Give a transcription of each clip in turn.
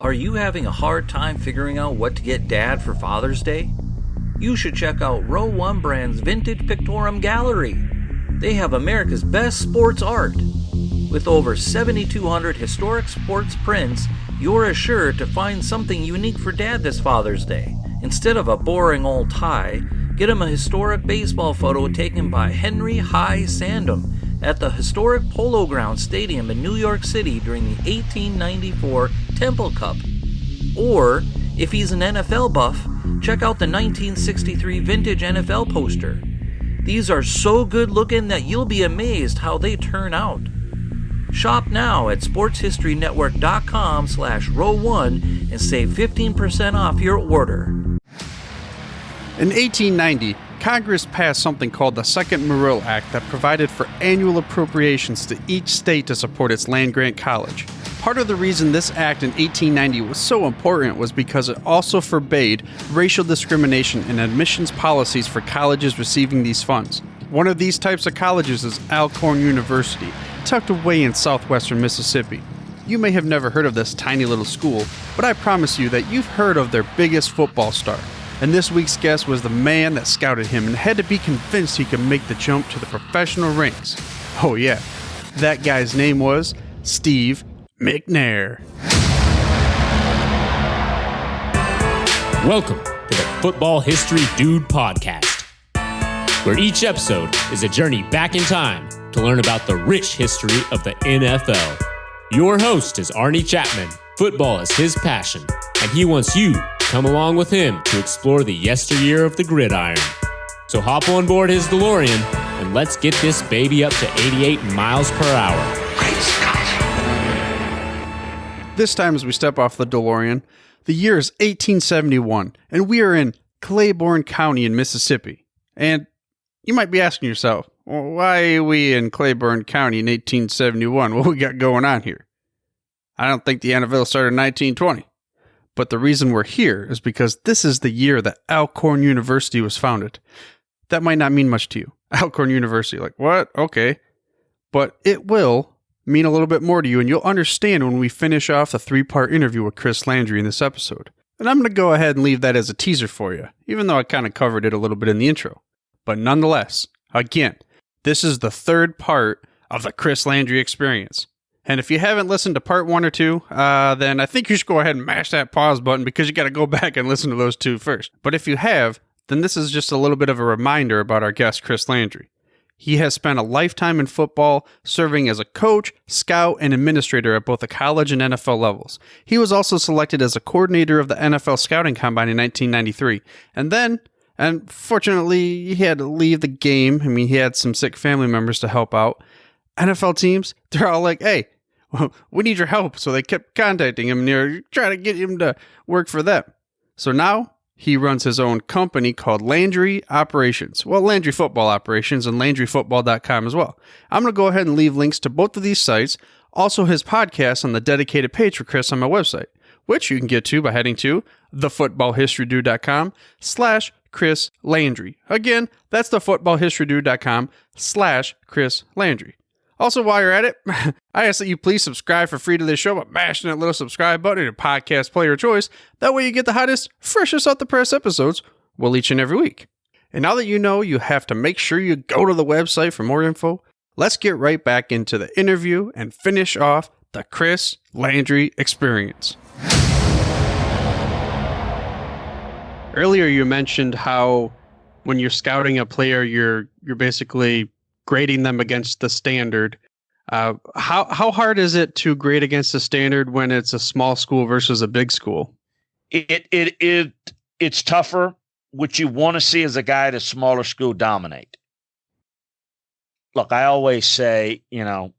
Are you having a hard time figuring out what to get Dad for Father's Day? You should check out Row 1 Brand's Vintage Pictorum Gallery. They have America's best sports art. With over 7,200 historic sports prints, you're assured to find something unique for Dad this Father's Day. Instead of a boring old tie, get him a historic baseball photo taken by Henry High Sandom at the historic Polo Grounds Stadium in New York City during the 1894 Temple Cup. Or, if he's an NFL buff, check out the 1963 vintage NFL poster. These are so good looking that you'll be amazed how they turn out. Shop now at sportshistorynetwork.com/row1 and save 15% off your order. In 1890, Congress passed something called the Second Morrill Act that provided for annual appropriations to each state to support its land-grant college. Part of the reason this act in 1890 was so important was because it also forbade racial discrimination in admissions policies for colleges receiving these funds. One of these types of colleges is Alcorn University, tucked away in southwestern Mississippi. You may have never heard of this tiny little school, but I promise you that you've heard of their biggest football star. And this week's guest was the man that scouted him and had to be convinced he could make the jump to the professional ranks. Oh yeah, that guy's name was Steve McNair. Welcome to the Football History Dude podcast, where each episode is a journey back in time to learn about the rich history of the NFL. Your host is Arnie Chapman. Football is his passion, and he wants you to come along with him to explore the yesteryear of the gridiron. So hop on board his DeLorean and let's get this baby up to 88 miles per hour. This time as we step off the DeLorean, the year is 1871, and we are in Claiborne County in Mississippi. And you might be asking yourself, well, why are we in Claiborne County in 1871? What we got going on here? I don't think the NFL started in 1920. But the reason we're here is because this is the year that Alcorn University was founded. That might not mean much to you. Alcorn University, like, what? Okay. But it will mean a little bit more to you, and you'll understand when we finish off the 3-part interview with Chris Landry in this episode. And I'm going to go ahead and leave that as a teaser for you, even though I kind of covered it a little bit in the intro. But nonetheless, again, this is the 3rd part of the Chris Landry experience. And if you haven't listened to part 1 or 2, then I think you should go ahead and mash that pause button because you got to go back and listen to those 2 first. But if you have, then this is just a little bit of a reminder about our guest, Chris Landry. He has spent a lifetime in football, serving as a coach, scout, and administrator at both the college and NFL levels. He was also selected as a coordinator of the NFL Scouting Combine in 1993. And fortunately, he had to leave the game. I mean, he had some sick family members to help out. NFL teams, they're all like, hey, we need your help. So they kept contacting him and they're trying to get him to work for them. So now he runs his own company called Landry Operations. Well, Landry Football Operations and LandryFootball.com as well. I'm going to go ahead and leave links to both of these sites. Also his podcast on the dedicated page for Chris on my website, which you can get to by heading to thefootballhistorydude.com/Chris Landry. Again, that's thefootballhistorydude.com/Chris Landry. Also, while you're at it, I ask that you please subscribe for free to this show by mashing that little subscribe button in your podcast player of choice. That way you get the hottest, freshest off the press episodes, well, each and every week. And now that you know you have to make sure you go to the website for more info, let's get right back into the interview and finish off the Chris Landry experience. Earlier you mentioned how when you're scouting a player, you're basically grading them against the standard. How hard is it to grade against the standard when it's a small school versus a big school? It's tougher. What you want to see is a guy at a smaller school dominate. Look, I always say, if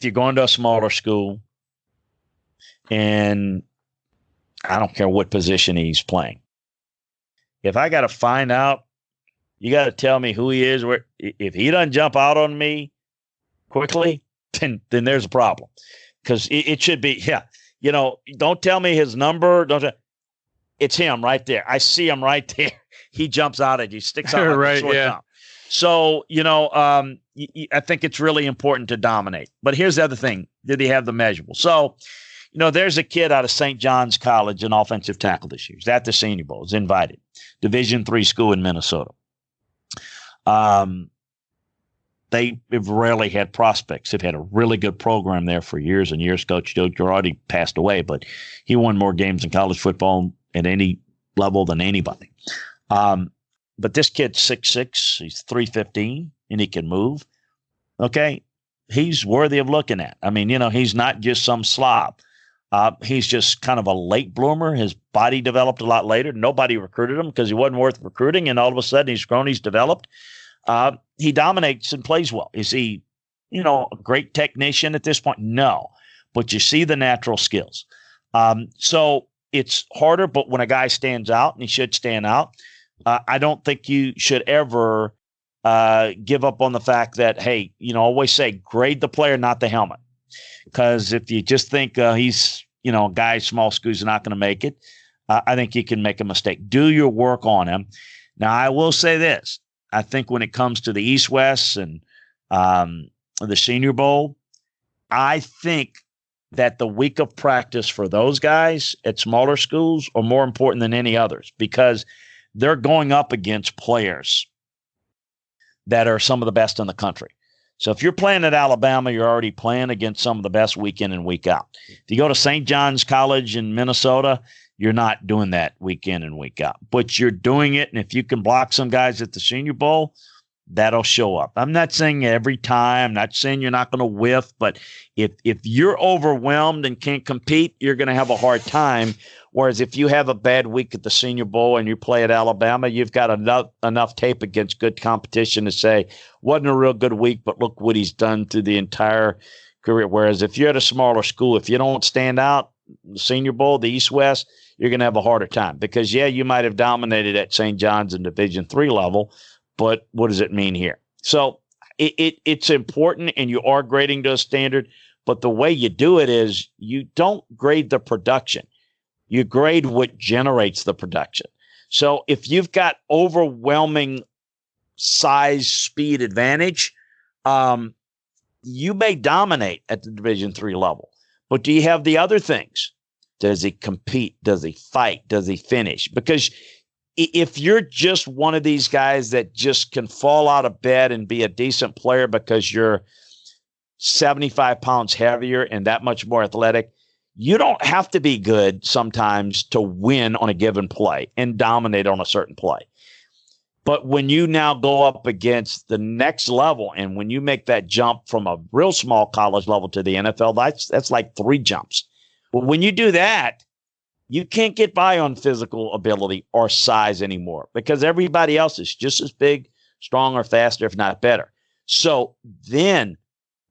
you're going to a smaller school, and I don't care what position he's playing, if I got to find out, you got to tell me who he is. If he doesn't jump out on me quickly, then there's a problem. Because it should be, don't tell me his number. It's him right there. I see him right there. He jumps out at you, sticks out like right, a sore thumb. So, I think it's really important to dominate. But here's the other thing. Did he have the measurable? So, there's a kid out of St. John's College, an offensive tackle this year. He's at the Senior Bowl. He's invited. Division III school in Minnesota. They have rarely had prospects. They've had a really good program there for years and years. Coach Joe Girardi passed away, but he won more games in college football at any level than anybody. But this kid's 6'6", he's 315, and he can move. Okay, he's worthy of looking at. I mean, he's not just some slob. He's just kind of a late bloomer. His body developed a lot later. Nobody recruited him because he wasn't worth recruiting, and all of a sudden he's grown, he's developed. He dominates and plays well. Is he, a great technician at this point? No, but you see the natural skills. So it's harder, but when a guy stands out, and he should stand out, I don't think you should ever give up on the fact that, hey, always say grade the player, not the helmet. Because if you just think he's, a guy, small school's not going to make it, I think you can make a mistake. Do your work on him. Now, I will say this. I think when it comes to the East-West and the Senior Bowl, I think that the week of practice for those guys at smaller schools are more important than any others because they're going up against players that are some of the best in the country. So if you're playing at Alabama, you're already playing against some of the best week in and week out. If you go to St. John's College in Minnesota, you're not doing that week in and week out, but you're doing it. And if you can block some guys at the Senior Bowl, that'll show up. I'm not saying every time, I'm not saying you're not going to whiff, but if you're overwhelmed and can't compete, you're going to have a hard time. Whereas if you have a bad week at the Senior Bowl and you play at Alabama, you've got enough tape against good competition to say, wasn't a real good week, but look what he's done through the entire career. Whereas if you're at a smaller school, if you don't stand out, the Senior Bowl, the East-West, you're going to have a harder time because, you might have dominated at St. John's in Division III level, but what does it mean here? So it's important, and you are grading to a standard, but the way you do it is you don't grade the production. You grade what generates the production. So if you've got overwhelming size, speed advantage, you may dominate at the Division III level. But do you have the other things? Does he compete? Does he fight? Does he finish? Because if you're just one of these guys that just can fall out of bed and be a decent player because you're 75 pounds heavier and that much more athletic, you don't have to be good sometimes to win on a given play and dominate on a certain play. But when you now go up against the next level and when you make that jump from a real small college level to the NFL, that's like 3 jumps. But when you do that, you can't get by on physical ability or size anymore because everybody else is just as big, stronger, faster, if not better. So then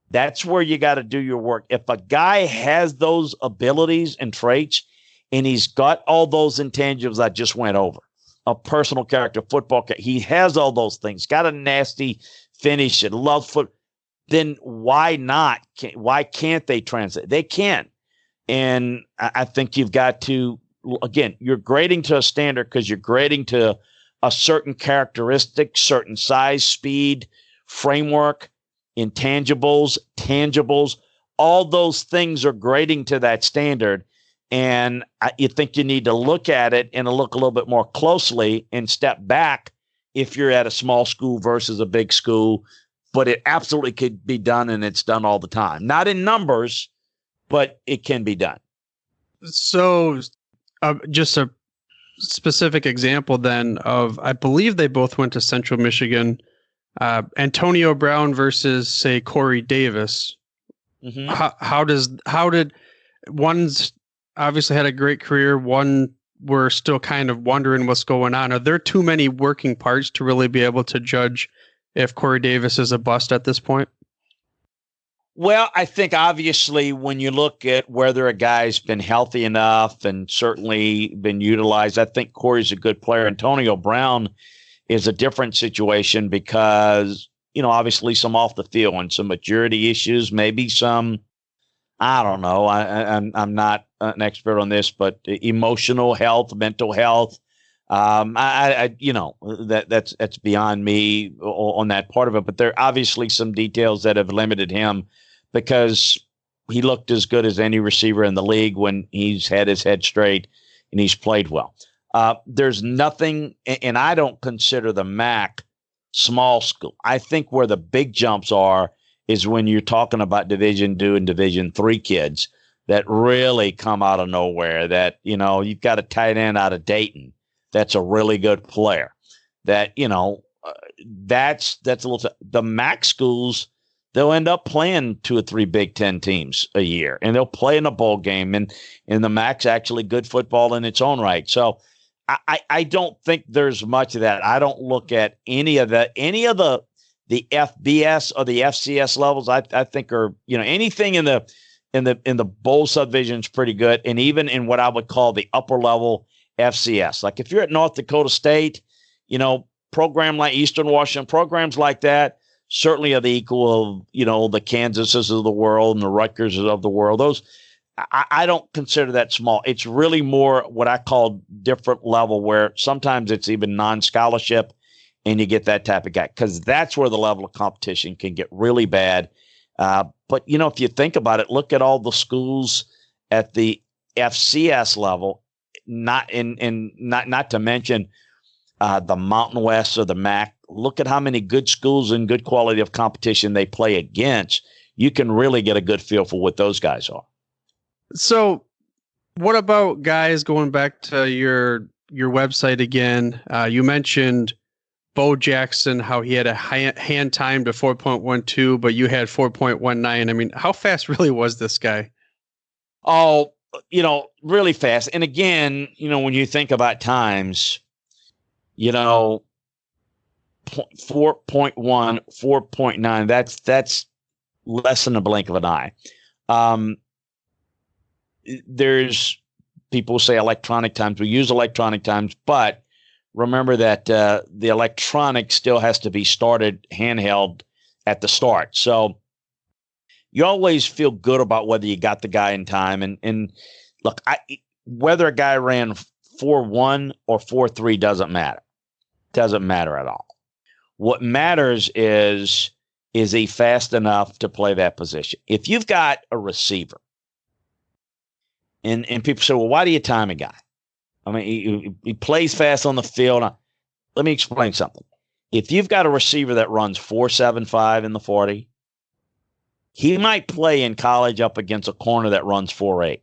that's where you got to do your work. If a guy has those abilities and traits and he's got all those intangibles I just went over, a personal character, football character, he has all those things, got a nasty finish and loves foot, then why not? Why can't they translate? They can. And I think you've got to, again, you're grading to a standard because you're grading to a certain characteristic, certain size, speed, framework, intangibles, tangibles, all those things are grading to that standard. And you think you need to look at it and look a little bit more closely and step back if you're at a small school versus a big school. But it absolutely could be done, and it's done all the time. Not in numbers, but it can be done. So just a specific example then of, I believe they both went to Central Michigan, Antonio Brown versus, say, Corey Davis. Mm-hmm. How did one's obviously had a great career, one we're still kind of wondering what's going on. Are there too many working parts to really be able to judge if Corey Davis is a bust at this point? Well, I think obviously when you look at whether a guy's been healthy enough and certainly been utilized, I think Corey's a good player. Antonio Brown is a different situation because, obviously some off the field and some maturity issues, maybe some, I don't know. I'm not an expert on this, but emotional health, mental health. That's beyond me on that part of it. But there are obviously some details that have limited him because he looked as good as any receiver in the league when he's had his head straight and he's played well. There's nothing, and I don't consider the MAC small school. I think where the big jumps are is when you're talking about Division II and Division III kids that really come out of nowhere. That, you've got a tight end out of Dayton that's a really good player. That, that's a little. The MAC schools, they'll end up playing 2 or 3 Big Ten teams a year, and they'll play in a bowl game. And the MAC's actually good football in its own right. So I don't think there's much of that. I don't look at any of the FBS or the FCS levels. I think are anything in the bowl subdivision is pretty good, and even in what I would call the upper level FCS. Like if you're at North Dakota State, program like Eastern Washington, programs like that certainly are the equal of the Kansases of the world and the Rutgers of the world. Those I don't consider that small. It's really more what I call different level, where sometimes it's even non-scholarship, and you get that type of guy, because that's where the level of competition can get really bad. But if you think about it, look at all the schools at the FCS level, not to mention the Mountain West or the MAC. Look at how many good schools and good quality of competition they play against. You can really get a good feel for what those guys are. So what about guys, going back to your website again? You mentioned Bo Jackson, how he had a hand time to 4.12, but you had 4.19. I mean, how fast really was this guy? Oh, really fast. And again, when you think about times, 4.1, 4.9, that's less than a blink of an eye. There's people say electronic times. We use electronic times, but remember that the electronic still has to be started handheld at the start. So you always feel good about whether you got the guy in time. And look, whether a guy ran 4.1 or 4.3 doesn't matter. Doesn't matter at all. What matters is he fast enough to play that position? If you've got a receiver, and people say, well, why do you time a guy? I mean, he plays fast on the field. Let me explain something. If you've got a receiver that runs 4.75 in the 40, he might play in college up against a corner that runs 4.8.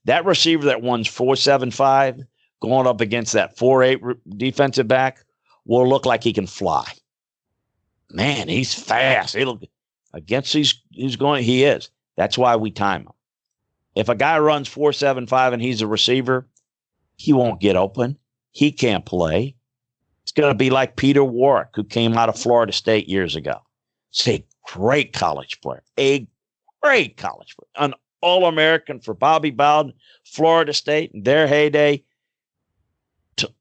That receiver that runs 4.75 going up against that 4.8 defensive back will look like he can fly. Man, he's fast. He is. That's why we time him. If a guy runs 4.75 and he's a receiver, he won't get open. He can't play. It's going to be like Peter Warrick, who came out of Florida State years ago. It's a great college player. An All-American for Bobby Bowden, Florida State, in their heyday.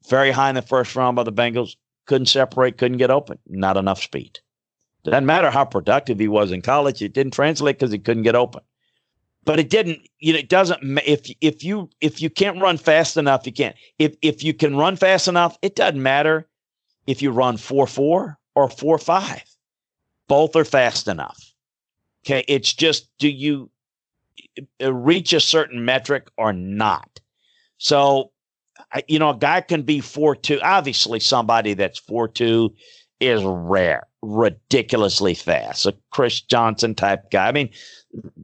Very high in the first round by the Bengals. Couldn't separate, couldn't get open. Not enough speed. Doesn't matter how productive he was in college. It didn't translate because he couldn't get open. But it didn't, it doesn't, if you can't run fast enough, you can't. If you can run fast enough, it doesn't matter if you run 4.4 or 4.5. Both are fast enough. Okay. It's just, do you reach a certain metric or not? So, a guy can be 4.2. Obviously, somebody that's 4.2 is rare, ridiculously fast. A Chris Johnson type guy. I mean,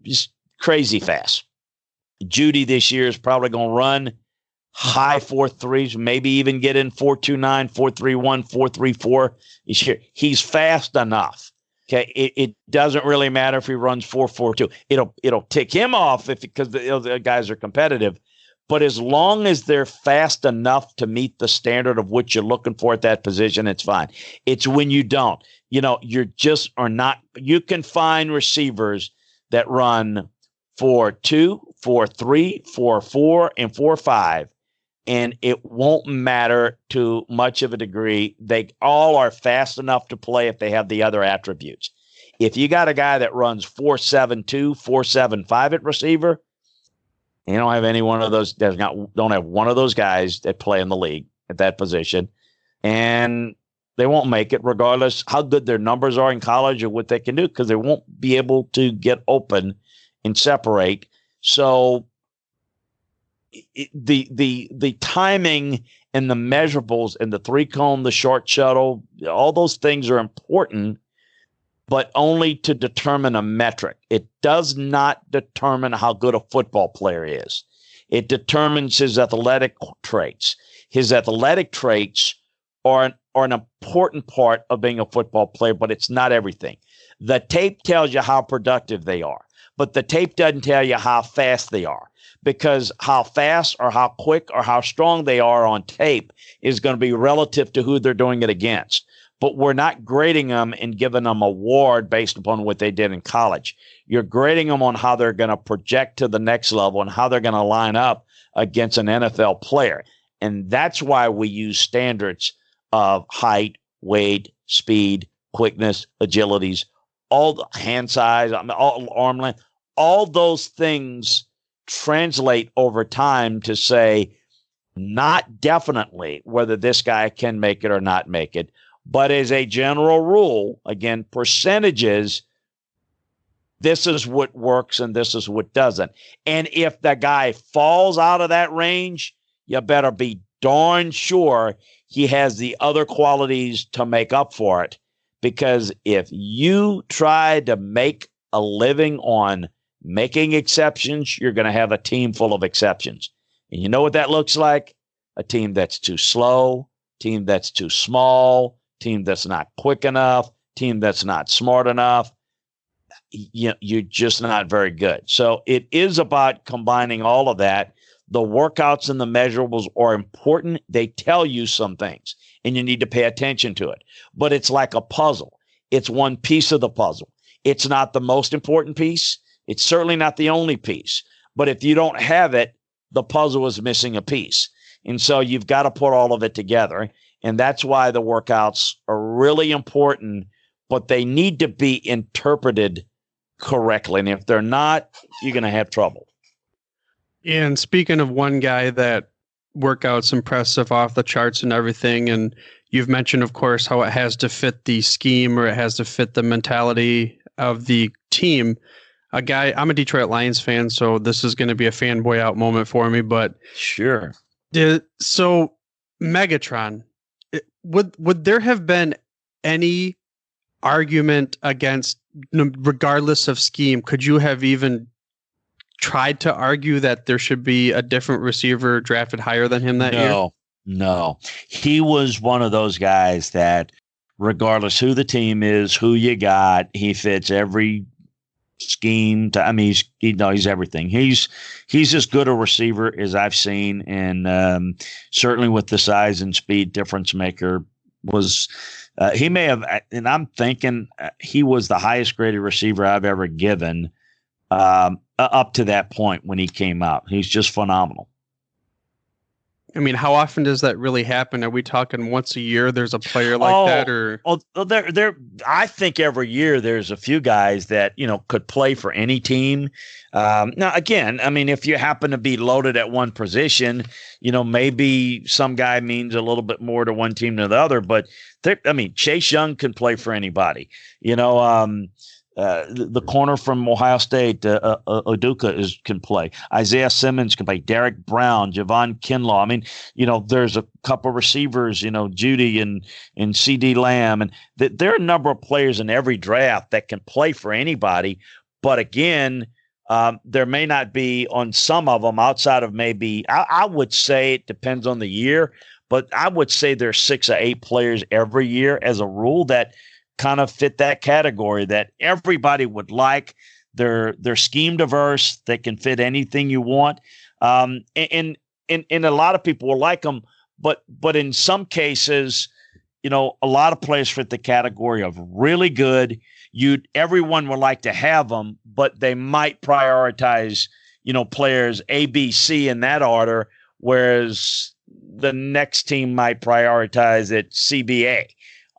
just crazy fast. Judy this year is probably going to run high 4.3s, maybe even get in 4.29, 4.31, 4.34 this year. He's fast enough. Okay, it doesn't really matter if he runs 4.42. It'll tick him off because the guys are competitive. But as long as they're fast enough to meet the standard of what you're looking for at that position, it's fine. It's when you don't. You just are not. You can find receivers that run 4.2, 4.3, 4.4, and 4.5, and it won't matter to much of a degree. They all are fast enough to play if they have the other attributes. If you got a guy that runs 4.72, 4.75 at receiver, you don't have any one of those. Don't have one of those guys that play in the league at that position, and they won't make it regardless how good their numbers are in college or what they can do, because they won't be able to get open and separate. So the timing and the measurables and the 3-cone, the short shuttle, all those things are important, but only to determine a metric. It does not determine how good a football player is. It determines his athletic traits. His athletic traits are an important part of being a football player, but it's not everything. The tape tells you how productive they are, but the tape doesn't tell you how fast they are, because how fast or how quick or how strong they are on tape is going to be relative to who they're doing it against. But we're not grading them and giving them an award based upon what they did in college. You're grading them on how they're going to project to the next level and how they're going to line up against an NFL player. And that's why we use standards of height, weight, speed, quickness, agilities, all the hand size, all arm length, all those things translate over time to say not definitely whether this guy can make it or not make it, but as a general rule, again, percentages, this is what works and this is what doesn't. And if the guy falls out of that range, you better be darn sure he has the other qualities to make up for it. Because if you try to make a living on making exceptions, you're going to have a team full of exceptions. And you know what that looks like? A team that's too slow, team that's too small, team that's not quick enough, team that's not smart enough. You're just not very good. So it is about combining all of that. The workouts and the measurables are important. They tell you some things, and you need to pay attention to it. But it's like a puzzle. It's one piece of the puzzle. It's not the most important piece. It's certainly not the only piece. But if you don't have it, the puzzle is missing a piece. And so you've got to put all of it together. And that's why the workouts are really important, but they need to be interpreted correctly. And if they're not, you're going to have trouble. And speaking of one guy that workouts impressive off the charts and everything, and you've mentioned, of course, how it has to fit the scheme or it has to fit the mentality of the team. A guy, I'm a Detroit Lions fan, so this is going to be a fanboy out moment for me, but sure. So Megatron, would there have been any argument against, regardless of scheme, could you have even tried to argue that there should be a different receiver drafted higher than him that year? No. He was one of those guys that regardless who the team is, who you got, he fits every scheme. He's everything. He's as good a receiver as I've seen, and certainly with the size and speed difference maker was he may have, and I'm thinking he was the highest graded receiver I've ever given up to that point when he came out. He's just phenomenal. I mean, how often does that really happen? Are we talking once a year there's a player like that? Or I think every year there's a few guys that, could play for any team. Now, again, I mean, if you happen to be loaded at one position, maybe some guy means a little bit more to one team than the other. But, Chase Young can play for anybody. The corner from Ohio State, Oduka can play. Isaiah Simmons can play. Derek Brown, Javon Kinlaw. I mean, there's a couple receivers, Judy and C.D. Lamb. And there are a number of players in every draft that can play for anybody. But again, there may not be on some of them outside of maybe, I would say it depends on the year, but I would say there's 6 or 8 players every year as a rule that kind of fit that category that everybody would like. They're scheme diverse. They can fit anything you want. And a lot of people will like them, but in some cases, a lot of players fit the category of really good. Everyone would like to have them, but they might prioritize, players A, B, C in that order, whereas the next team might prioritize it CBA.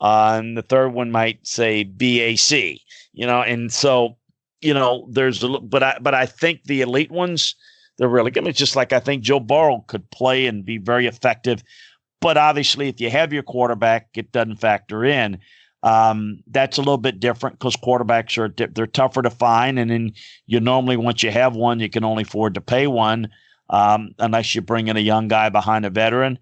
And the third one might say BAC, and so, but I think the elite ones, they're really good. It's just like I think Joe Burrow could play and be very effective. But obviously, if you have your quarterback, it doesn't factor in. That's a little bit different because quarterbacks they're tougher to find. And then you normally, once you have one, you can only afford to pay one unless you bring in a young guy behind a veteran.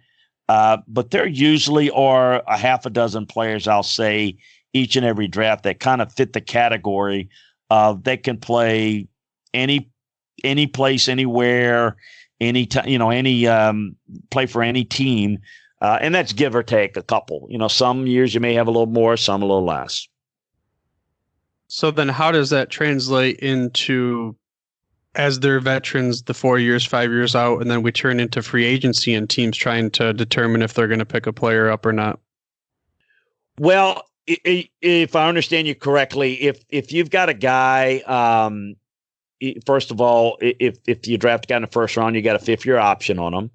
But there usually are a half a dozen players, I'll say, each and every draft that kind of fit the category of they can play any place, anywhere, any play for any team. And that's give or take a couple. Some years you may have a little more, some a little less. So then how does that translate into, as they're veterans, the 4 years, 5 years out, and then we turn into free agency and teams trying to determine if they're going to pick a player up or not? Well, if I understand you correctly, if you've got a guy, first of all, if you draft a guy in the first round, you got a 5th-year option on him.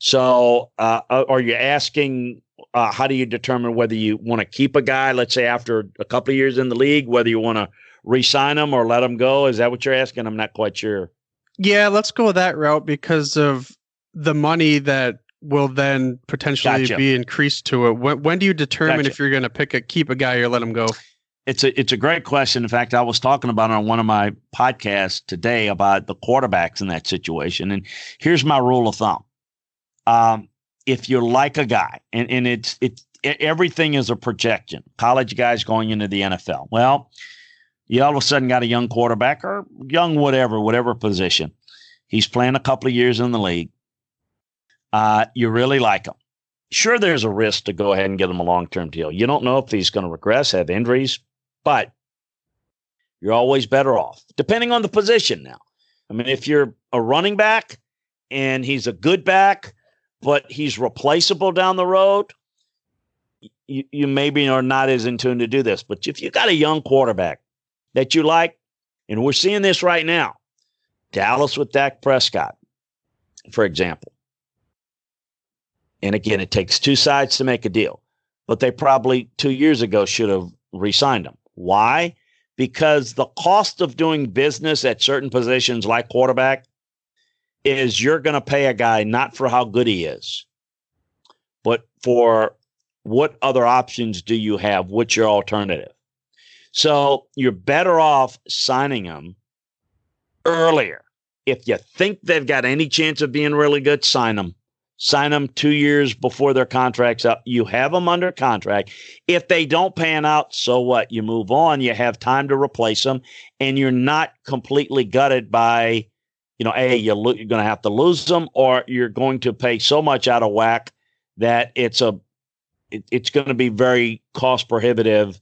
So are you asking how do you determine whether you want to keep a guy, let's say after a couple of years in the league, whether you want to re-sign him or let him go? Is that what you're asking? I'm not quite sure. Yeah, let's go that route because of the money that will then potentially be increased to it. When do you determine if you're going to keep a guy or let him go? It's a great question. In fact, I was talking about it on one of my podcasts today about the quarterbacks in that situation. And here's my rule of thumb. If you like a guy, and it's everything is a projection, college guys going into the NFL. Well, you all of a sudden got a young quarterback or young whatever position. He's playing a couple of years in the league. You really like him. Sure, there's a risk to go ahead and get him a long-term deal. You don't know if he's going to regress, have injuries, but you're always better off, depending on the position now. I mean, if you're a running back and he's a good back, but he's replaceable down the road, you maybe are not as in tune to do this. But if you got a young quarterback that you like, and we're seeing this right now, Dallas with Dak Prescott, for example. And again, it takes two sides to make a deal, but they probably 2 years ago should have re-signed him. Why? Because the cost of doing business at certain positions like quarterback is you're going to pay a guy not for how good he is, but for what other options do you have? What's your alternative? So you're better off signing him earlier. If you think they've got any chance of being really good, sign them. Sign them 2 years before their contract's up. You have them under contract. If they don't pan out, so what? You move on. You have time to replace them, and you're not completely gutted by, A, you're going to have to lose them, or you're going to pay so much out of whack that it's going to be very cost prohibitive,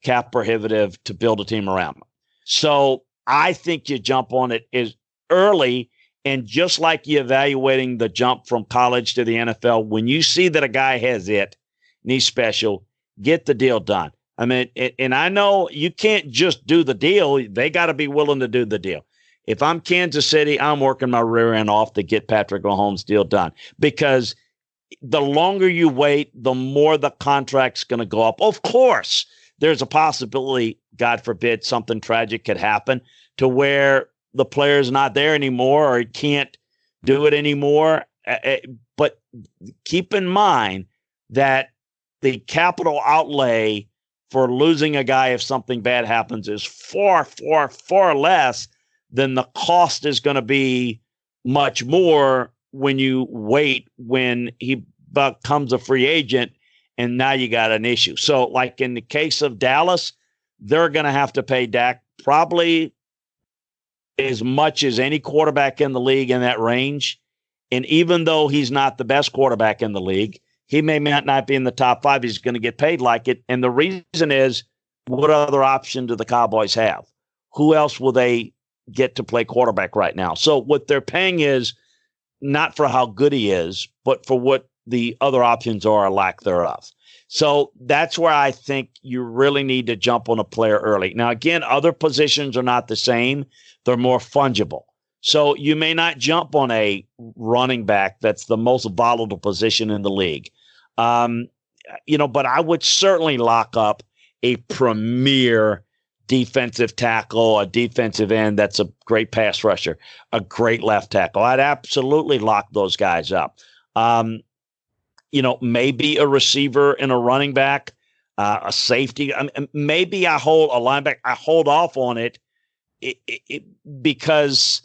cap prohibitive to build a team around them. So I think you jump on it as early. And just like you evaluating the jump from college to the NFL, when you see that a guy has it and he's special, get the deal done. I mean, and I know you can't just do the deal. They got to be willing to do the deal. If I'm Kansas City, I'm working my rear end off to get Patrick Mahomes' deal done, because the longer you wait, the more the contract's going to go up. Of course, there's a possibility, God forbid, something tragic could happen to where the player's not there anymore or he can't do it anymore. But keep in mind that the capital outlay for losing a guy if something bad happens is far, far, far less than the cost is going to be much more when you wait, when he becomes a free agent and now you got an issue. So like in the case of Dallas, they're going to have to pay Dak probably as much as any quarterback in the league in that range. And even though he's not the best quarterback in the league, he may not be in the top 5. He's going to get paid like it. And the reason is, what other option do the Cowboys have? Who else will they get to play quarterback right now? So what they're paying is not for how good he is, but for what the other options are or lack thereof. So that's where I think you really need to jump on a player early. Now, again, other positions are not the same. They're more fungible. So you may not jump on a running back that's the most volatile position in the league. But I would certainly lock up a premier defensive tackle, a defensive end that's a great pass rusher, a great left tackle. I'd absolutely lock those guys up. Maybe a receiver and a running back. a safety. I mean, maybe I hold a linebacker. I hold off on it, because,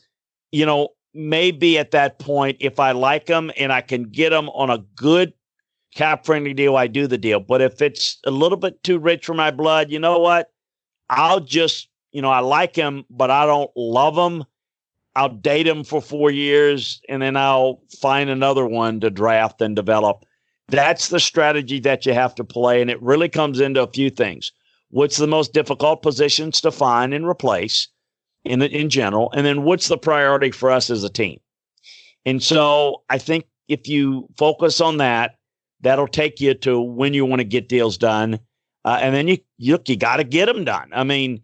maybe at that point, if I like them and I can get them on a good cap-friendly deal, I do the deal. But if it's a little bit too rich for my blood, you know what? I'll just, I like him, but I don't love him. I'll date him for 4 years, and then I'll find another one to draft and develop. That's the strategy that you have to play, and it really comes into a few things. What's the most difficult positions to find and replace in general? And then what's the priority for us as a team? And so I think if you focus on that, that'll take you to when you want to get deals done. And then you got to get them done. I mean,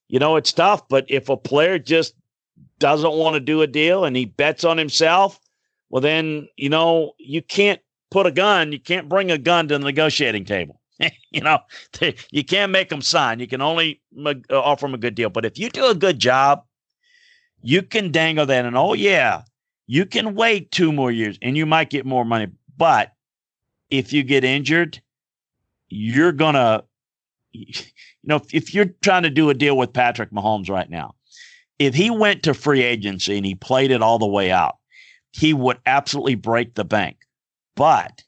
it's tough, but if a player just doesn't want to do a deal and he bets on himself, well, then, you can't you can't bring a gun to the negotiating table. You can't make them sign. You can only offer them a good deal. But if you do a good job, you can dangle that and, oh, yeah, you can wait 2 more years and you might get more money. But if you get injured, you're going to, if you're trying to do a deal with Patrick Mahomes right now, if he went to free agency and he played it all the way out, he would absolutely break the bank. But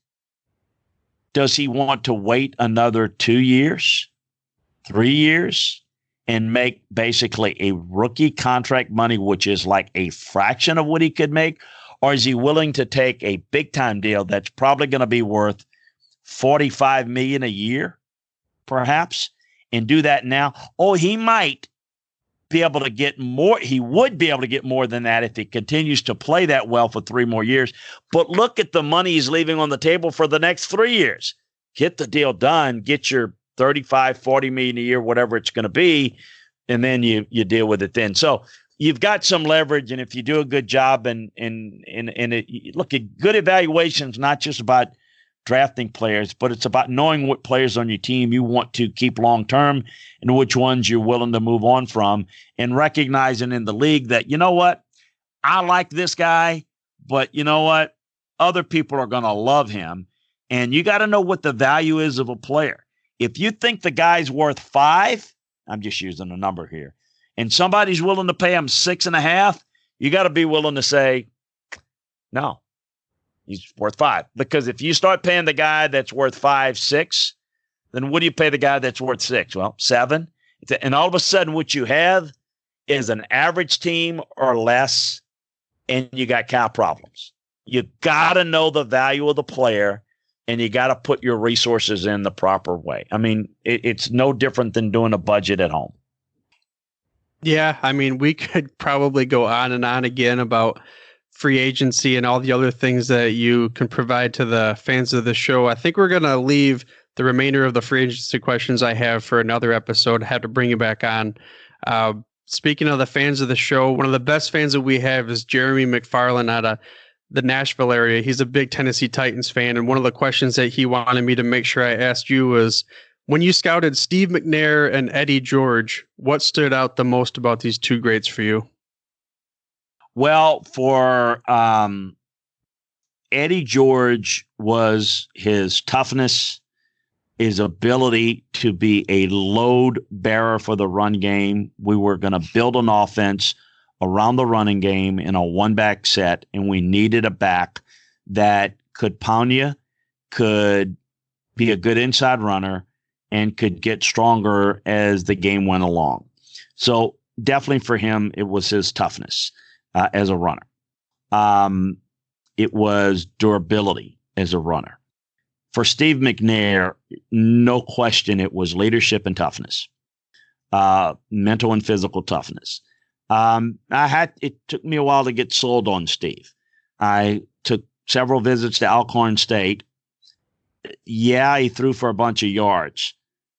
does he want to wait another 2 years, 3 years, and make basically a rookie contract money, which is like a fraction of what he could make? Or is he willing to take a big time deal that's probably going to be worth $45 million a year, perhaps, and do that now? Oh, he might be able to get more. He would be able to get more than that if he continues to play that well for 3 more years. But look at the money he's leaving on the table for the next 3 years. Get the deal done, get your 35, 40 million a year, whatever it's going to be, and then you deal with it then. So you've got some leverage, and if you do a good job and look at good evaluations, not just about drafting players, but it's about knowing what players on your team you want to keep long-term and which ones you're willing to move on from, and recognizing in the league that, you know what, I like this guy, but you know what, other people are going to love him. And you got to know what the value is of a player. If you think the guy's worth 5, I'm just using a number here, and somebody's willing to pay him 6.5, you got to be willing to say, no, he's worth 5. Because if you start paying the guy that's worth 5, 6, then what do you pay the guy that's worth 6? Well, 7. And all of a sudden what you have is an average team or less, and you got cap problems. You got to know the value of the player, and you got to put your resources in the proper way. I mean, it's no different than doing a budget at home. Yeah, I mean, we could probably go on and on again about free agency and all the other things that you can provide to the fans of the show. I think we're going to leave the remainder of the free agency questions I have for another episode. I have to bring you back on. Speaking of the fans of the show, one of the best fans that we have is Jeremy McFarland out of the Nashville area. He's a big Tennessee Titans fan, and one of the questions that he wanted me to make sure I asked you was, when you scouted Steve McNair and Eddie George, what stood out the most about these two greats for you? Well, for Eddie George was his toughness, his ability to be a load bearer for the run game. We were going to build an offense around the running game in a one-back set, and we needed a back that could pound you, could be a good inside runner, and could get stronger as the game went along. So definitely for him, it was his toughness as a runner. It was durability as a runner. For Steve McNair, no question, it was leadership and toughness, mental and physical toughness. It took me a while to get sold on Steve. I took several visits to Alcorn State. Yeah, he threw for a bunch of yards,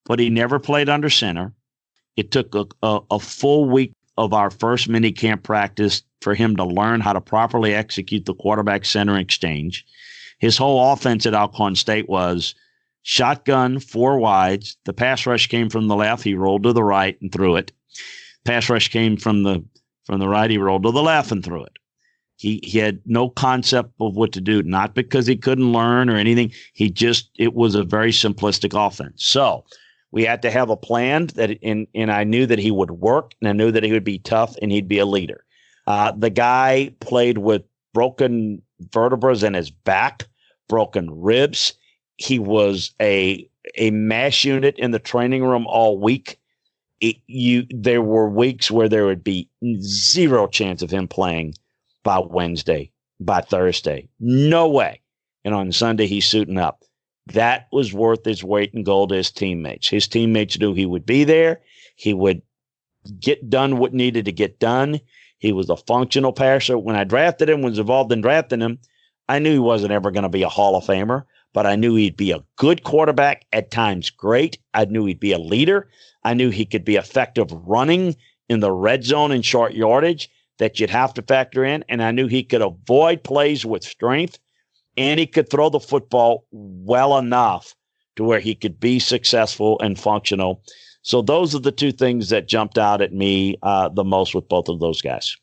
but he never played under center. It took a full week of our first mini camp practice for him to learn how to properly execute the quarterback center exchange. His whole offense at Alcorn State was shotgun, 4 wides. The pass rush came from the left. He rolled to the right and threw it. Pass rush came from the right. He rolled to the left and threw it. He had no concept of what to do, not because he couldn't learn or anything. It was a very simplistic offense. So we had to have a plan and I knew that he would work, and I knew that he would be tough and he'd be a leader. The guy played with broken vertebrae in his back, broken ribs. He was a mash unit in the training room all week. There were weeks where there would be zero chance of him playing by Wednesday, by Thursday. No way. And on Sunday, he's suiting up. That was worth his weight in gold to his teammates. His teammates knew he would be there. He would get done what needed to get done. He was a functional passer. When I drafted him, was involved in drafting him, I knew he wasn't ever going to be a Hall of Famer, but I knew he'd be a good quarterback, at times great. I knew he'd be a leader. I knew he could be effective running in the red zone and short yardage that you'd have to factor in. And I knew he could avoid plays with strength, and he could throw the football well enough to where he could be successful and functional. So those are the two things that jumped out at me the most with both of those guys.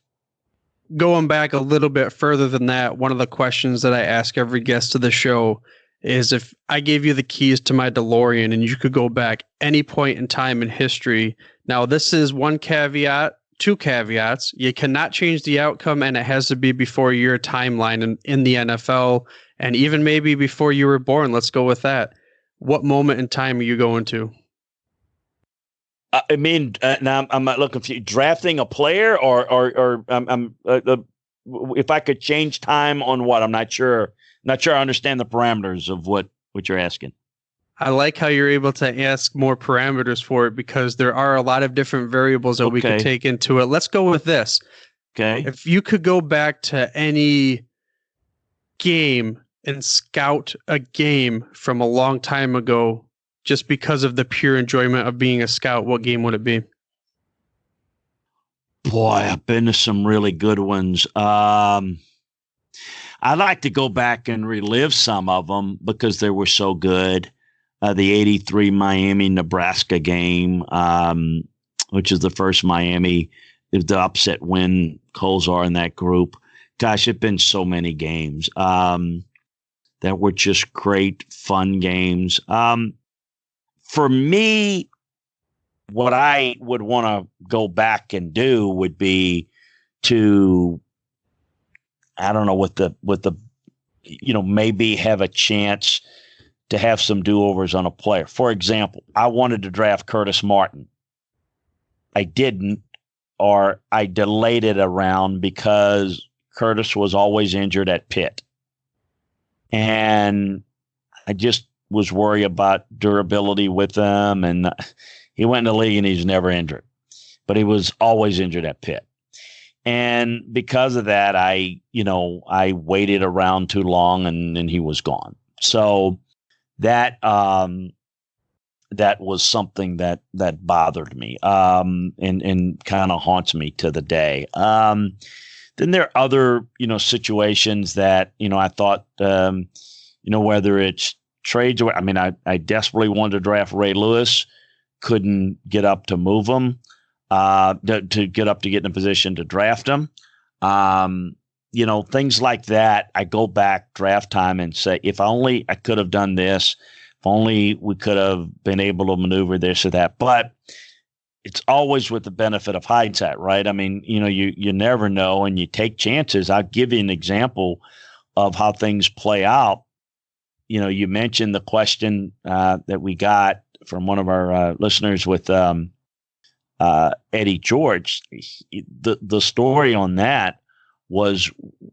Going back a little bit further than that, one of the questions that I ask every guest of the show is, if I gave you the keys to my DeLorean and you could go back any point in time in history. Now, this is one caveat, two caveats. You cannot change the outcome, and it has to be before your timeline in the NFL, and even maybe before you were born. Let's go with that. What moment in time are you going to? Now I'm not looking for you. Drafting a player, or if I could change time on what? I'm not sure. Not sure I understand the parameters of what you're asking. I like how you're able to ask more parameters for it, because there are a lot of different variables that we could take into it. Let's go with this. Okay. If you could go back to any game and scout a game from a long time ago, just because of the pure enjoyment of being a scout, what game would it be? Boy, I've been to some really good ones. I'd like to go back and relive some of them because they were so good. The 83 Miami-Nebraska game, which is the first Miami, the upset win, Colzar in that group. Gosh, it's been so many games that were just great, fun games. For me, what I would want to go back and do would be to, I don't know, maybe have a chance to have some do-overs on a player. For example, I wanted to draft Curtis Martin. I didn't, or I delayed it around because Curtis was always injured at Pitt. And I just was worried about durability with him. And he went in the league and he's never injured. But he was always injured at Pitt. And because of that, I waited around too long and he was gone. So that was something that bothered me and kind of haunts me to the day. Then there are other, situations that, I thought, whether it's trades or, I desperately wanted to draft Ray Lewis, couldn't get up to move him. To get up to get in a position to draft him. Things like that. I go back draft time and say, if only I could have done this, if only we could have been able to maneuver this or that. But it's always with the benefit of hindsight, right? You never know, and you take chances. I'll give you an example of how things play out. You mentioned the question that we got from one of our listeners with Eddie George. The story on that was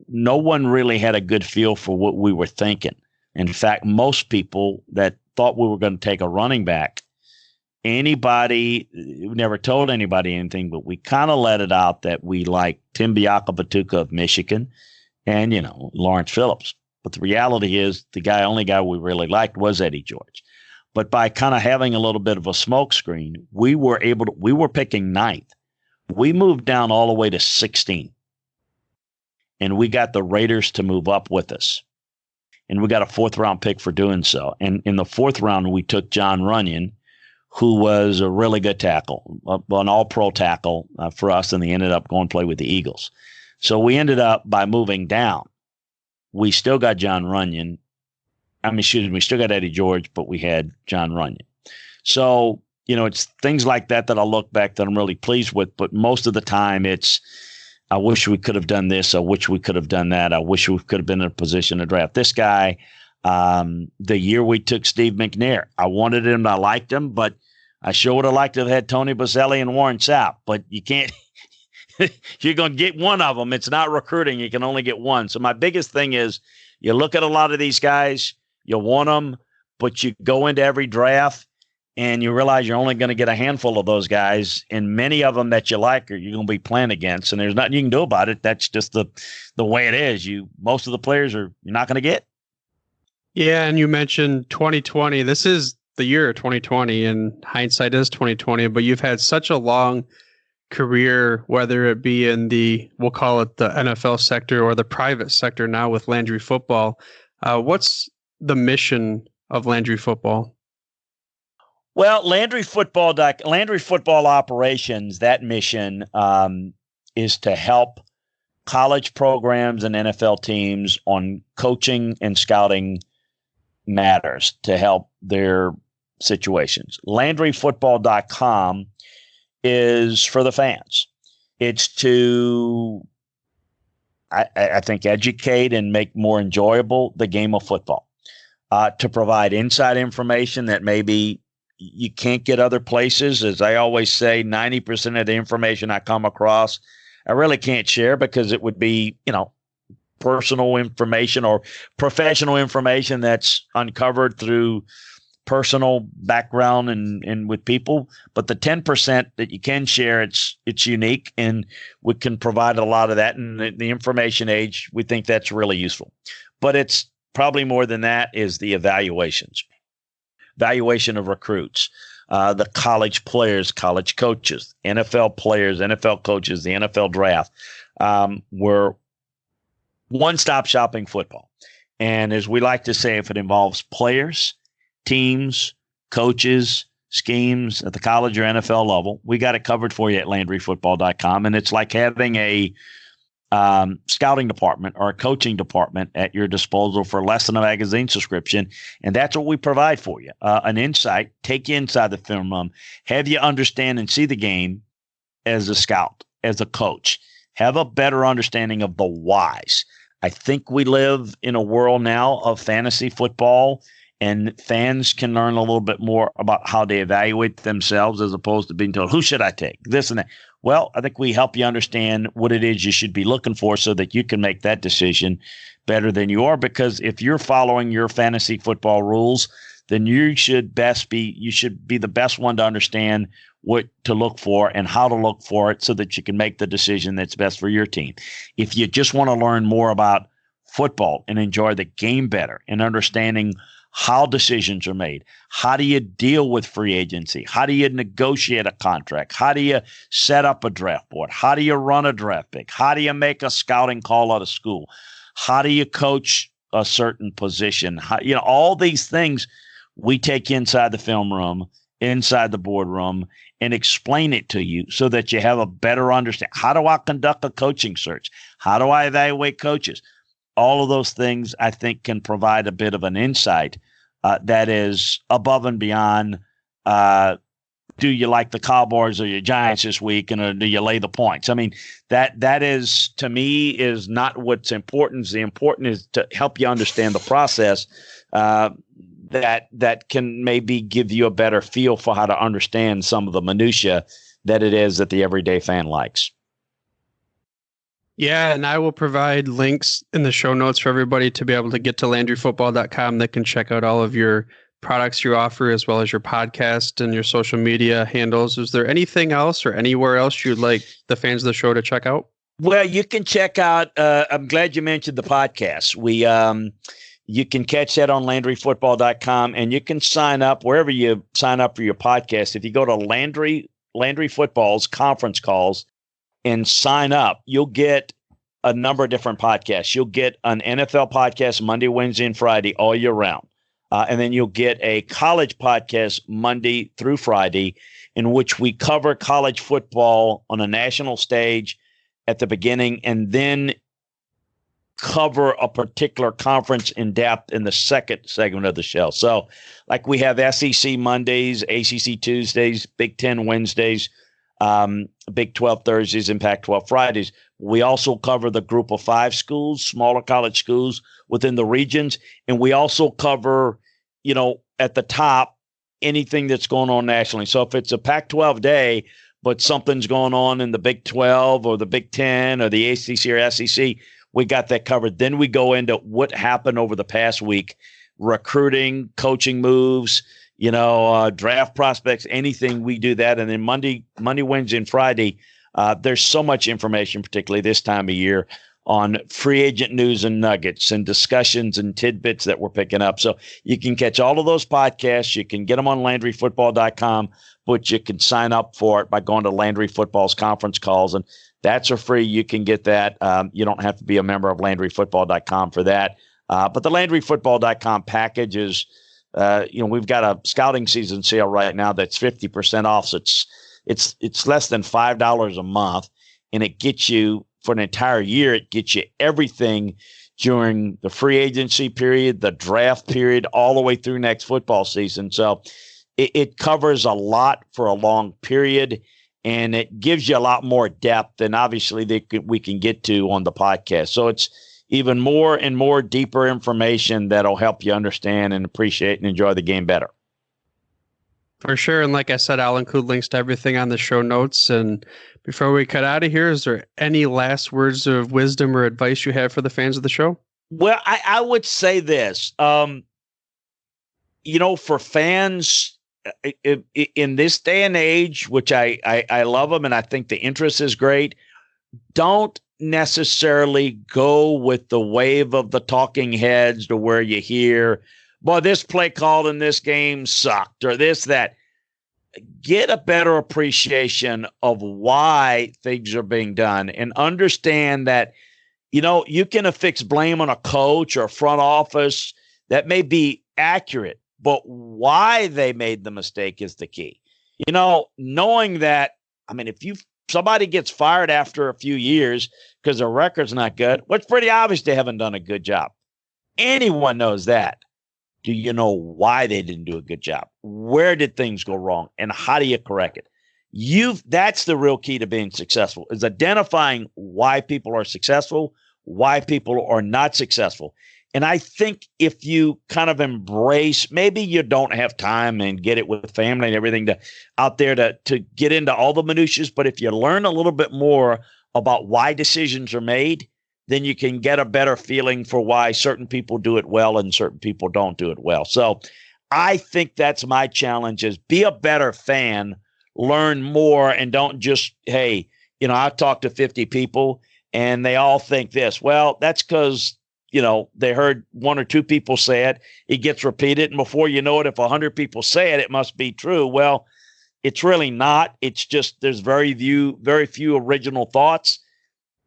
no one really had a good feel for what we were thinking. In fact, most people that thought we were going to take a running back, anybody, we never told anybody anything, but we kind of let it out that we liked Tim Biakabatuka of Michigan and, Lawrence Phillips. But the reality is the only guy we really liked was Eddie George. But by kind of having a little bit of a smokescreen, we were picking ninth. We moved down all the way to 16. And we got the Raiders to move up with us. And we got a 4th round pick for doing so. And in the 4th round, we took John Runyon, who was a really good tackle, an all-pro tackle for us, and he ended up going to play with the Eagles. So we ended up, by moving down, we still got John Runyon. We still got Eddie George, but we had John Runyon. So, it's things like that I look back that I'm really pleased with. But most of the time it's, I wish we could have done this. I wish we could have done that. I wish we could have been in a position to draft this guy. The year we took Steve McNair, I wanted him. I liked him, but I sure would have liked to have had Tony Boselli and Warren Sapp. But you can't. You're going to get one of them. It's not recruiting. You can only get one. So my biggest thing is, you look at a lot of these guys, you want them, but you go into every draft and you realize you're only going to get a handful of those guys, and many of them that you like are you're going to be playing against, and there's nothing you can do about it. That's just the way it is. Most of the players you're not going to get. Yeah, and you mentioned 2020. This is the year of 2020, and hindsight is 2020. But you've had such a long career, whether it be in we'll call it the NFL sector or the private sector now with Landry Football. What's the mission of Landry Football? Well, Landry Football Operations, that mission is to help college programs and NFL teams on coaching and scouting matters to help their situations. LandryFootball.com is for the fans. It's to, I think, educate and make more enjoyable the game of football, to provide inside information that maybe you can't get other places. As I always say, 90% of the information I come across, I really can't share because it would be, personal information or professional information that's uncovered through personal background and with people. But the 10% that you can share, it's unique, and we can provide a lot of that. In the information age, we think that's really useful. But it's probably more than that is the evaluation of recruits, the college players, college coaches, NFL players, NFL coaches, the NFL draft. We're one-stop shopping football. And as we like to say, if it involves players, teams, coaches, schemes at the college or NFL level, we got it covered for you at LandryFootball.com. And it's like having a scouting department or a coaching department at your disposal for less than a magazine subscription. And that's what we provide for you. An insight, take you inside the film room, have you understand and see the game as a scout, as a coach, have a better understanding of the whys. I think we live in a world now of fantasy football, and fans can learn a little bit more about how they evaluate themselves as opposed to being told, who should I take? This and that. Well, I think we help you understand what it is you should be looking for so that you can make that decision better than you are. Because if you're following your fantasy football rules, then you should be the best one to understand what to look for and how to look for it so that you can make the decision that's best for your team. If you just want to learn more about football and enjoy the game better and understanding how decisions are made, how do you deal with free agency? How do you negotiate a contract? How do you set up a draft board? How do you run a draft pick? How do you make a scouting call out of school? How do you coach a certain position? All these things we take inside the film room, inside the boardroom, and explain it to you so that you have a better understanding. How do I conduct a coaching search? How do I evaluate coaches? All of those things, I think, can provide a bit of an insight that is above and beyond, do you like the Cowboys or your Giants this week, and do you lay the points? I mean, that is, to me, is not what's important. The important is to help you understand the process that can maybe give you a better feel for how to understand some of the minutia that it is that the everyday fan likes. Yeah, and I will provide links in the show notes for everybody to be able to get to LandryFootball.com. They can check out all of your products you offer, as well as your podcast and your social media handles. Is there anything else or anywhere else you'd like the fans of the show to check out? Well, you can check out, I'm glad you mentioned the podcast. You can catch that on LandryFootball.com, and you can sign up wherever you sign up for your podcast. If you go to Landry Football's conference calls and sign up, you'll get a number of different podcasts. You'll get an NFL podcast Monday, Wednesday, and Friday all year round. And then you'll get a college podcast Monday through Friday, in which we cover college football on a national stage at the beginning and then cover a particular conference in depth in the second segment of the show. So like we have SEC Mondays, ACC Tuesdays, Big Ten Wednesdays, Big 12 Thursdays, and Pac-12 Fridays. We also cover the group of 5 schools, smaller college schools within the regions. And we also cover, at the top, anything that's going on nationally. So if it's a Pac-12 day, but something's going on in the Big 12 or the Big 10 or the ACC or SEC, we got that covered. Then we go into what happened over the past week, recruiting, coaching moves, draft prospects, anything, we do that. And then Monday, Wednesday, and Friday, there's so much information, particularly this time of year, on free agent news and nuggets and discussions and tidbits that we're picking up. So you can catch all of those podcasts. You can get them on LandryFootball.com, but you can sign up for it by going to Landry Football's conference calls, and that's for free. You can get that. You don't have to be a member of LandryFootball.com for that. But the LandryFootball.com package is, we've got a scouting season sale right now that's 50% off. So it's less than $5 a month, and it gets you for an entire year. It gets you everything during the free agency period, the draft period, all the way through next football season. So it covers a lot for a long period, and it gives you a lot more depth than obviously we can get to on the podcast. So it's even more and more deeper information that'll help you understand and appreciate and enjoy the game better. For sure. And like I said, I'll include links to everything on the show notes. And before we cut out of here, is there any last words of wisdom or advice you have for the fans of the show? Well, I would say this, for fans in this day and age, which I love them and I think the interest is great, don't necessarily go with the wave of the talking heads to where you hear, boy, this play called in this game sucked or this, that. Get a better appreciation of why things are being done and understand that, you can affix blame on a coach or a front office. That may be accurate, but why they made the mistake is the key. Knowing that, if somebody gets fired after a few years because their record's not good, well, it's pretty obvious they haven't done a good job. Anyone knows that. Do you know why they didn't do a good job? Where did things go wrong? And how do you correct it? That's the real key to being successful, is identifying why people are successful, why people are not successful. And I think if you kind of embrace, maybe you don't have time and get it with family and everything out there to get into all the minutiae, but if you learn a little bit more about why decisions are made, then you can get a better feeling for why certain people do it well and certain people don't do it well. So I think that's my challenge, is be a better fan, learn more, and don't just, hey, I've talked to 50 people and they all think this. Well, that's because, they heard 1 or 2 people say it. It gets repeated. And before you know it, if 100 people say it, it must be true. Well, it's really not. It's just there's very few original thoughts.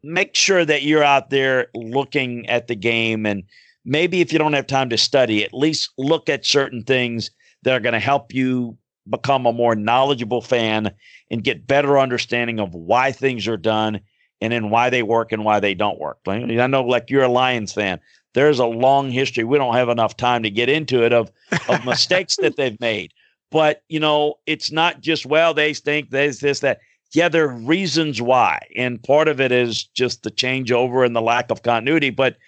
Make sure that you're out there looking at the game, and maybe if you don't have time to study, at least look at certain things that are going to help you become a more knowledgeable fan and get better understanding of why things are done and then why they work and why they don't work. I know, like, you're a Lions fan. There's a long history. We don't have enough time to get into it of mistakes that they've made. But, it's not just, well, they stink, there's this, that. Yeah, there are reasons why. And part of it is just the changeover and the lack of continuity. But,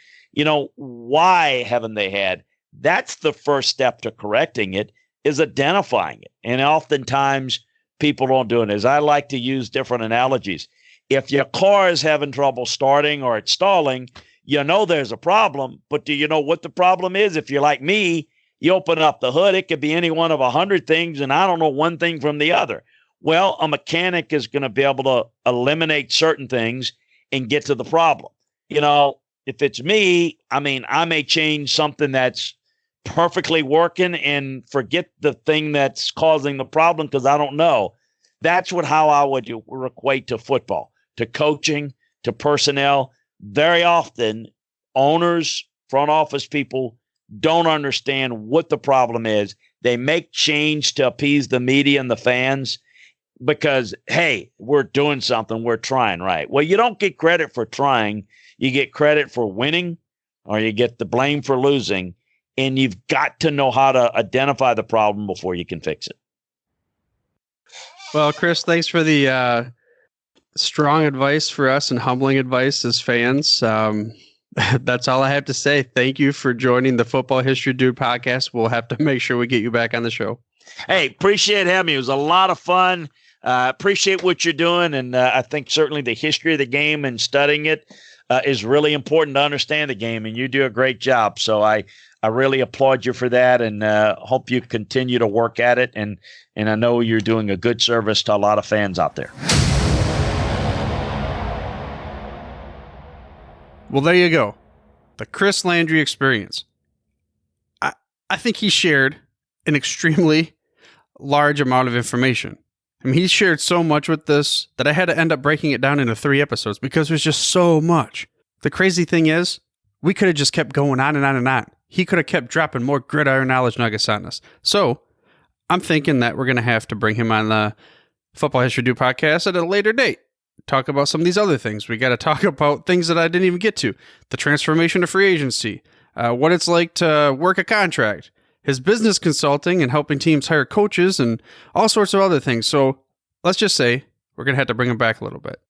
why haven't they had? That's the first step to correcting it, is identifying it. And oftentimes people don't do it. As I like to use different analogies, if your car is having trouble starting or it's stalling, there's a problem. But do you know what the problem is? If you're like me, you open up the hood, it could be any one of 100 things, and I don't know one thing from the other. Well, a mechanic is going to be able to eliminate certain things and get to the problem. If it's me, I may change something that's perfectly working and forget the thing that's causing the problem because I don't know. That's how I would equate to football, to coaching, to personnel. Very often, owners, front office people don't understand what the problem is. They make change to appease the media and the fans. because, hey, we're doing something, we're trying, right? Well, you don't get credit for trying. You get credit for winning, or you get the blame for losing, and you've got to know how to identify the problem before you can fix it. Well, Chris, thanks for the strong advice for us and humbling advice as fans. That's all I have to say. Thank you for joining the Football History Dude podcast. We'll have to make sure we get you back on the show. Hey, appreciate having me. It was a lot of fun. Appreciate what you're doing. And I think certainly the history of the game and studying it is really important to understand the game. And you do a great job. So I really applaud you for that, and hope you continue to work at it. And I know you're doing a good service to a lot of fans out there. Well, there you go. The Chris Landry experience. I think he shared an extremely large amount of information. I mean, he shared so much with this that I had to end up breaking it down into 3 episodes because there's just so much. The crazy thing is, we could have just kept going on and on and on. He could have kept dropping more gridiron knowledge nuggets on us. So I'm thinking that we're going to have to bring him on the Football History Dude podcast at a later date. Talk about some of these other things. We got to talk about things that I didn't even get to. The transformation to free agency, what it's like to work a contract, his business consulting and helping teams hire coaches, and all sorts of other things. So let's just say we're going to have to bring him back a little bit.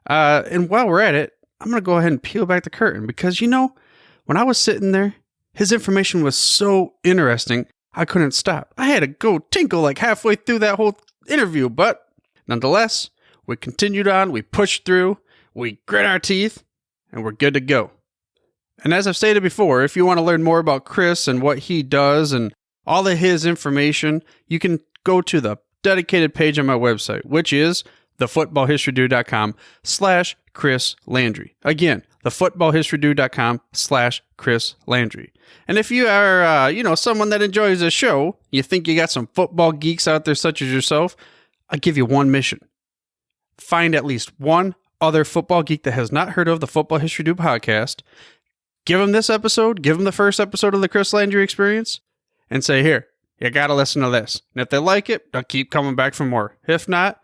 And while we're at it, I'm going to go ahead and peel back the curtain because, when I was sitting there, his information was so interesting, I couldn't stop. I had to go tinkle like halfway through that whole interview, but nonetheless, we continued on, we pushed through, we grit our teeth, and we're good to go. And as I've stated before, if you want to learn more about Chris and what he does and all of his information, you can go to the dedicated page on my website, which is thefootballhistorydude.com/Chris Landry. Again, thefootballhistorydude.com/Chris Landry. And if you are, someone that enjoys the show, you think you got some football geeks out there such as yourself, I give you one mission. Find at least one other football geek that has not heard of the Football History Dude podcast. Give them this episode, give them the first episode of the Chris Landry experience, and say, here, you got to listen to this. And if they like it, they'll keep coming back for more. If not,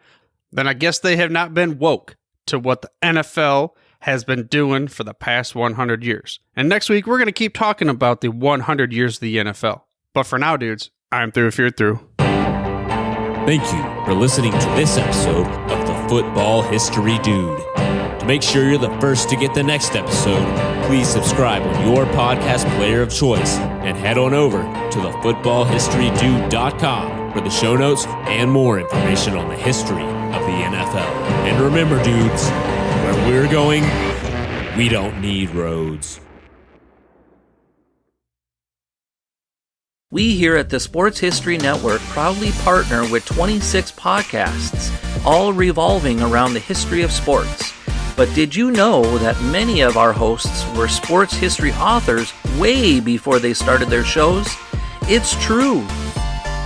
then I guess they have not been woke to what the NFL has been doing for the past 100 years. And next week, we're going to keep talking about the 100 years of the NFL. But for now, dudes, I'm through if you're through. Thank you for listening to this episode of the Football History Dude. To make sure you're the first to get the next episode, please subscribe on your podcast player of choice and head on over to thefootballhistorydude.com for the show notes and more information on the history of the NFL. And remember, dudes, where we're going, we don't need roads. We here at the Sports History Network proudly partner with 26 podcasts, all revolving around the history of sports. But did you know that many of our hosts were sports history authors way before they started their shows? It's true.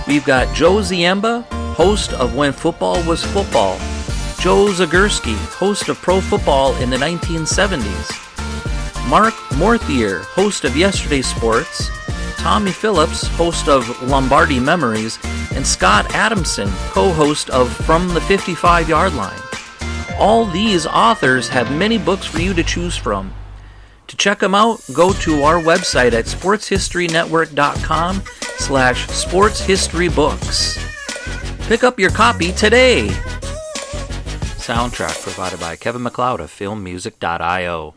We've got Joe Ziemba, host of When Football Was Football, Joe Zagurski, host of Pro Football in the 1970s, Mark Morthier, host of Yesterday's Sports, Tommy Phillips, host of Lombardi Memories, and Scott Adamson, co-host of From the 55-Yard Line. All these authors have many books for you to choose from. To check them out, go to our website at sportshistorynetwork.com/sportshistorybooks. Pick up your copy today. Soundtrack provided by Kevin MacLeod of filmmusic.io.